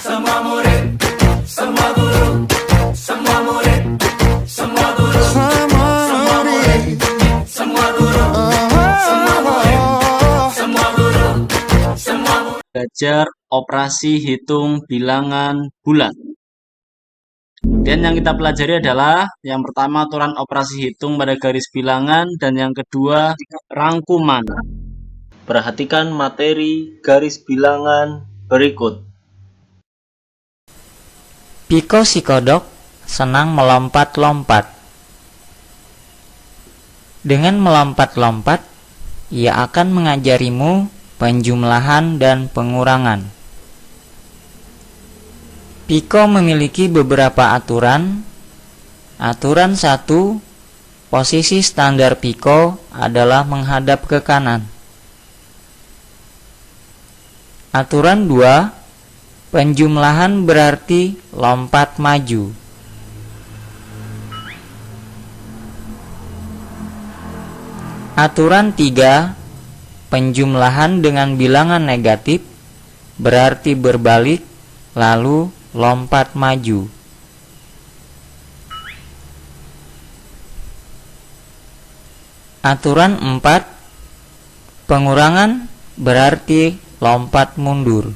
Semua murid, semua guru, semua murid, semua guru, semua murid, semua guru, semua murid, semua guru, semua murid. Belajar operasi hitung bilangan bulat. Kemudian yang kita pelajari adalah yang pertama aturan operasi hitung pada garis bilangan dan yang kedua rangkuman. Perhatikan materi garis bilangan berikut. Piko si kodok senang melompat-lompat. Dengan melompat-lompat, ia akan mengajarimu penjumlahan dan pengurangan. Piko memiliki beberapa aturan. Aturan 1, posisi standar Piko adalah menghadap ke kanan. Aturan 2, penjumlahan berarti lompat maju. Aturan 3, penjumlahan dengan bilangan negatif berarti berbalik lalu lompat maju. Aturan 4, pengurangan berarti lompat mundur.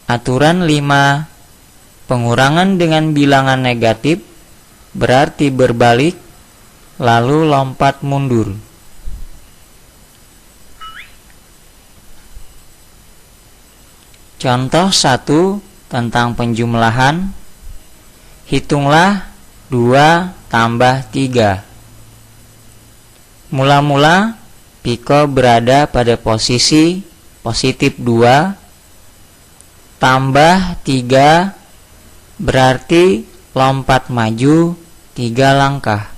Aturan 5, pengurangan dengan bilangan negatif berarti berbalik lalu lompat mundur. Contoh 1 tentang penjumlahan. Hitunglah 2 tambah 3. Mula-mula Piko berada pada posisi positif 2 tambah 3 berarti lompat maju 3 langkah.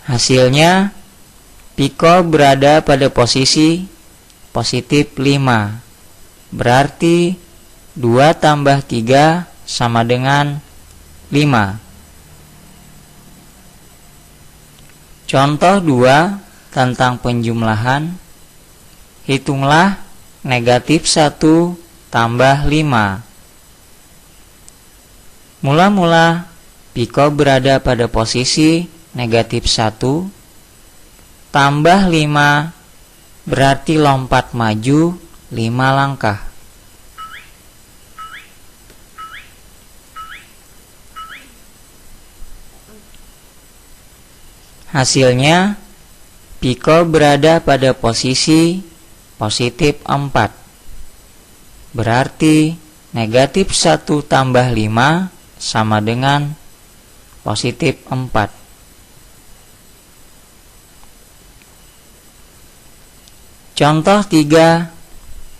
Hasilnya Piko berada pada posisi positif 5 berarti 2 tambah 3 sama dengan 5. Contoh 2 tentang penjumlahan. Hitunglah negatif 1 tambah 5. Mula-mula Piko berada pada posisi negatif 1 tambah 5 berarti lompat maju 5 langkah. Hasilnya Piko berada pada posisi positif 4 berarti negatif 1 tambah 5 sama dengan positif 4. Contoh 3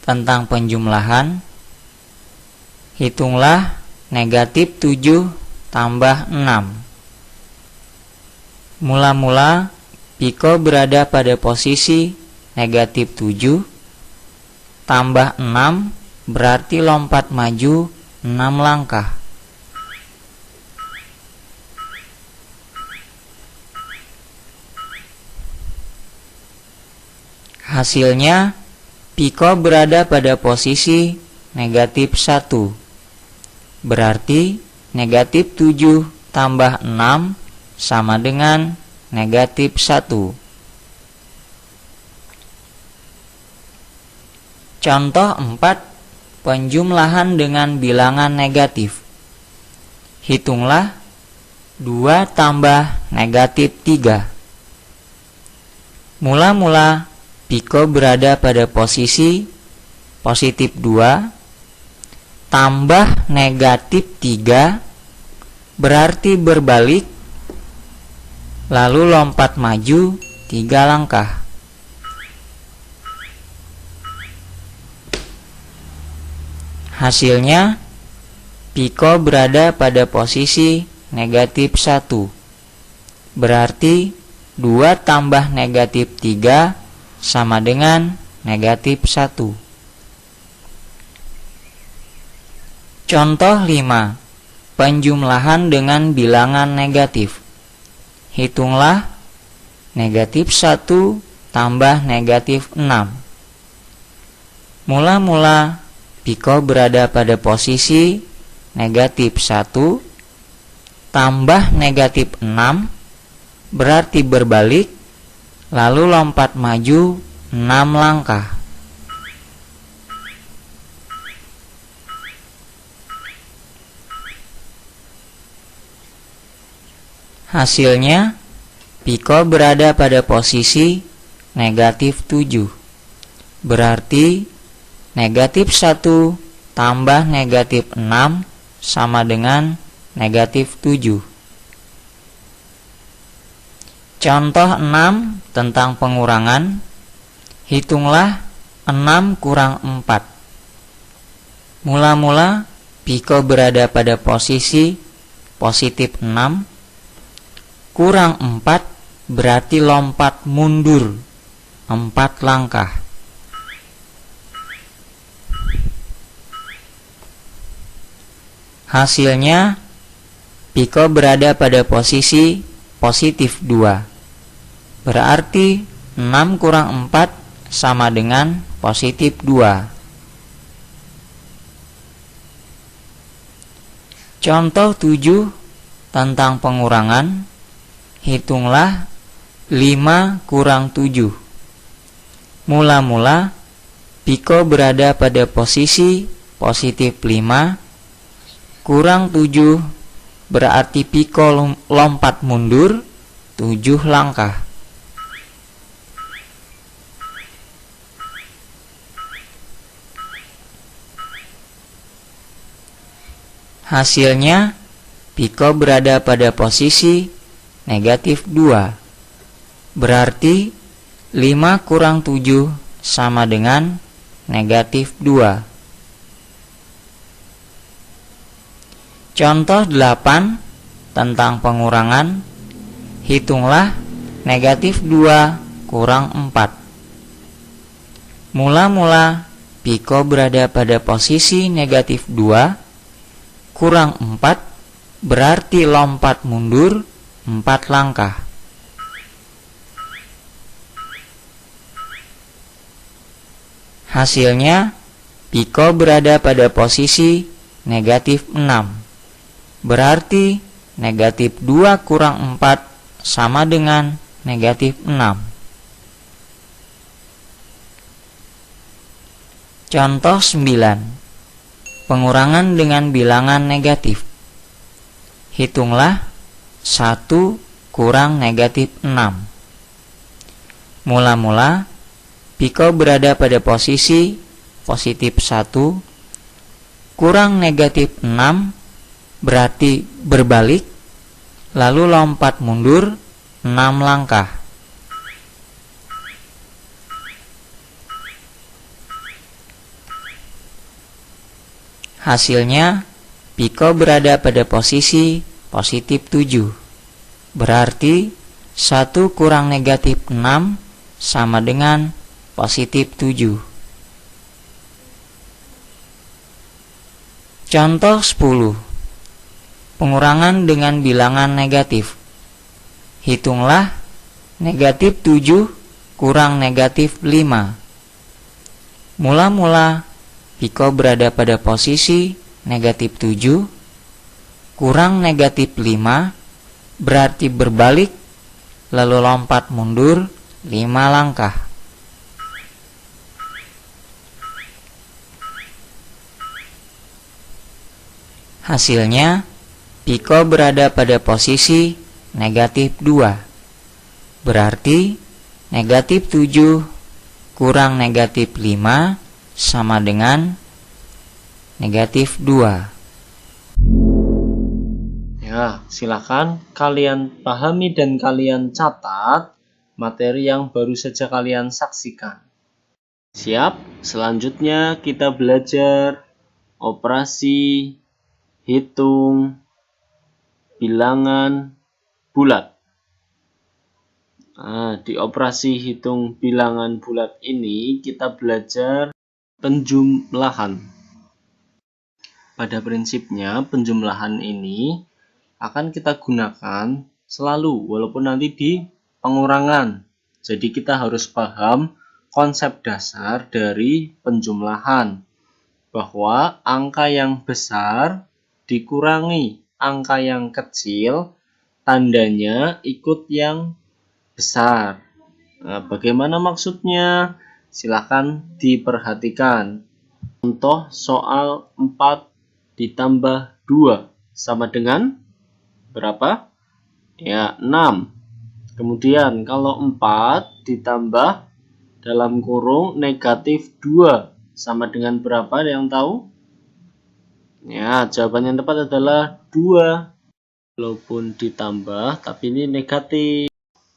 tentang penjumlahan. Hitunglah negatif 7 tambah 6. Mula-mula Piko berada pada posisi negatif 7 tambah 6 berarti lompat maju 6 langkah. Hasilnya Piko berada pada posisi negatif 1 berarti negatif 7 tambah 6 sama dengan negatif 1. Contoh 4, penjumlahan dengan bilangan negatif. Hitunglah 2 tambah negatif 3. Mula-mula Piko berada pada posisi positif 2 tambah negatif 3 berarti berbalik lalu lompat maju 3 langkah. Hasilnya Piko berada pada posisi negatif 1 berarti 2 tambah negatif 3 sama dengan negatif 1. Contoh 5, penjumlahan dengan bilangan negatif. Hitunglah negatif 1 tambah negatif 6. Mula-mula Piko berada pada posisi negatif 1 tambah negatif 6, berarti berbalik, lalu lompat maju 6 langkah. Hasilnya, Piko berada pada posisi negatif 7. Berarti negatif 1 tambah negatif 6 sama dengan negatif 7. Contoh 6 tentang pengurangan. Hitunglah 6 kurang 4. Mula-mula Piko berada pada posisi positif 6. Kurang 4 berarti lompat mundur 4 langkah. Hasilnya, Piko berada pada posisi positif 2. Berarti 6 kurang 4 sama dengan positif 2. Contoh 7 tentang pengurangan. Hitunglah 5 kurang 7. Mula-mula Piko berada pada posisi positif 5. Kurang 7 berarti Piko lompat mundur 7 langkah. Hasilnya, Piko berada pada posisi negatif 2. Berarti 5 kurang 7 sama dengan negatif 2. Contoh 8 tentang pengurangan. Hitunglah negatif 2 kurang 4. Mula-mula Piko berada pada posisi negatif 2. Kurang 4 berarti lompat mundur 4 langkah. Hasilnya, Piko berada pada posisi negatif 6. Berarti negatif 2 kurang 4 sama dengan negatif 6. Contoh 9. Pengurangan dengan bilangan negatif. Hitunglah 1 kurang negatif 6. Mula-mula Piko berada pada posisi positif 1. Kurang negatif 6 berarti berbalik, lalu lompat mundur 6 langkah. Hasilnya, Piko berada pada posisi positif 7. Berarti 1 kurang negatif 6 sama dengan positif 7. Contoh 10. Pengurangan dengan bilangan negatif. Hitunglah negatif 7 kurang negatif 5. Mula-mula Piko berada pada posisi negatif 7. Kurang negatif 5 berarti berbalik, lalu lompat mundur 5 langkah. Hasilnya, Piko berada pada posisi negatif 2. Berarti negatif 7 kurang negatif 5 sama dengan negatif 2. Ya, silakan kalian pahami dan kalian catat materi yang baru saja kalian saksikan. Siap? Selanjutnya kita belajar operasi hitung bilangan bulat. Nah, di operasi hitung bilangan bulat ini kita belajar penjumlahan. Pada prinsipnya penjumlahan ini akan kita gunakan selalu walaupun nanti di pengurangan. Jadi kita harus paham konsep dasar dari penjumlahan, bahwa angka yang besar dikurangi angka yang kecil, tandanya ikut yang besar. Nah, bagaimana maksudnya? Silahkan diperhatikan. Contoh soal 4 ditambah 2 sama dengan berapa? Ya, 6. Kemudian kalau 4 ditambah dalam kurung negatif 2 sama dengan berapa? Ada yang tahu? Ya, jawaban yang tepat adalah 2. Walaupun ditambah, tapi ini negatif.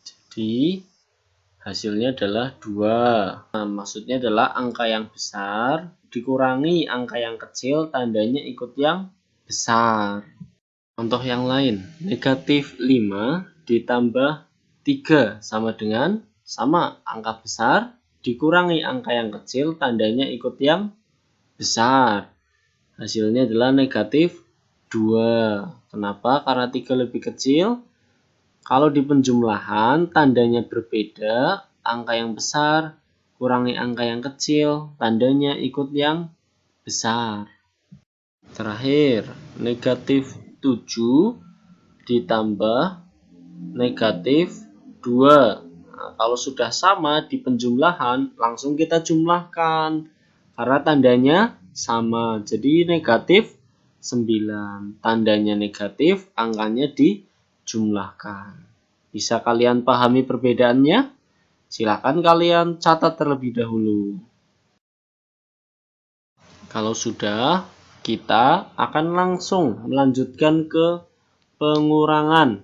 Jadi, hasilnya adalah 2. Nah, maksudnya adalah angka yang besar dikurangi angka yang kecil, tandanya ikut yang besar. Contoh yang lain, negatif 5 ditambah 3 sama dengan angka besar dikurangi angka yang kecil, tandanya ikut yang besar. Hasilnya adalah negatif 2. Kenapa? Karena 3 lebih kecil. Kalau di penjumlahan tandanya berbeda, angka yang besar kurangi angka yang kecil, tandanya ikut yang besar. Terakhir, negatif 7 ditambah negatif 2. Nah, kalau sudah sama di penjumlahan, langsung kita jumlahkan. Karena tandanya sama, jadi negatif 9. Tandanya negatif, angkanya dijumlahkan. Bisa kalian pahami perbedaannya? Silakan kalian catat terlebih dahulu. Kalau sudah, kita akan langsung melanjutkan ke pengurangan.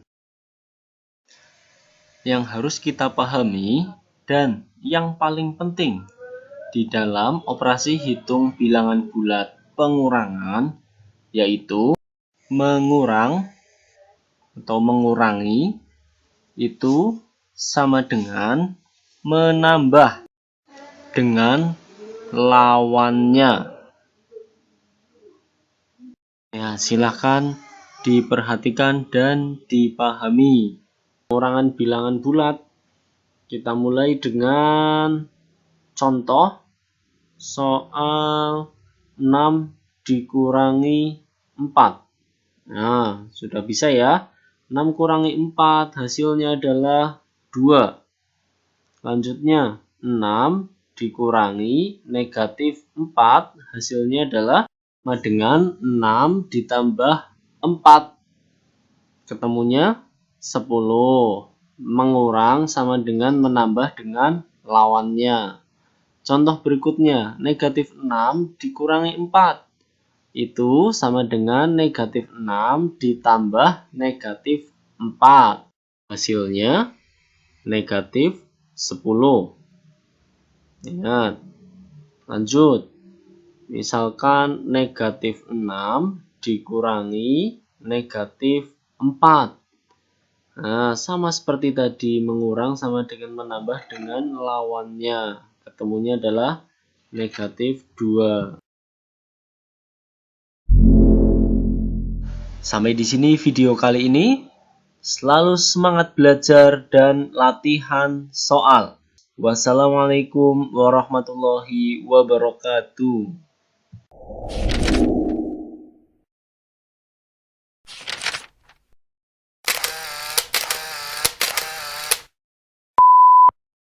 Yang harus kita pahami dan yang paling penting di dalam operasi hitung bilangan bulat pengurangan, yaitu mengurang atau mengurangi itu sama dengan menambah dengan lawannya. Ya, silakan diperhatikan dan dipahami. Pengurangan bilangan bulat, kita mulai dengan contoh soal 6 dikurangi 4. Nah, sudah bisa ya. 6 kurangi 4 hasilnya adalah 2. Selanjutnya 6 dikurangi negatif 4 hasilnya adalah sama dengan 6 ditambah 4. Ketemunya 10. Mengurang sama dengan menambah dengan lawannya. Contoh berikutnya, negatif 6 dikurangi 4. Itu sama dengan negatif 6 ditambah negatif 4. Hasilnya negatif 10. Ingat. Lanjut. Misalkan negatif 6 dikurangi negatif 4. Nah, sama seperti tadi, mengurang sama dengan menambah dengan lawannya. Ketemunya adalah negatif 2. Sampai di sini video kali ini. Selalu semangat belajar dan latihan soal. Wassalamualaikum warahmatullahi wabarakatuh.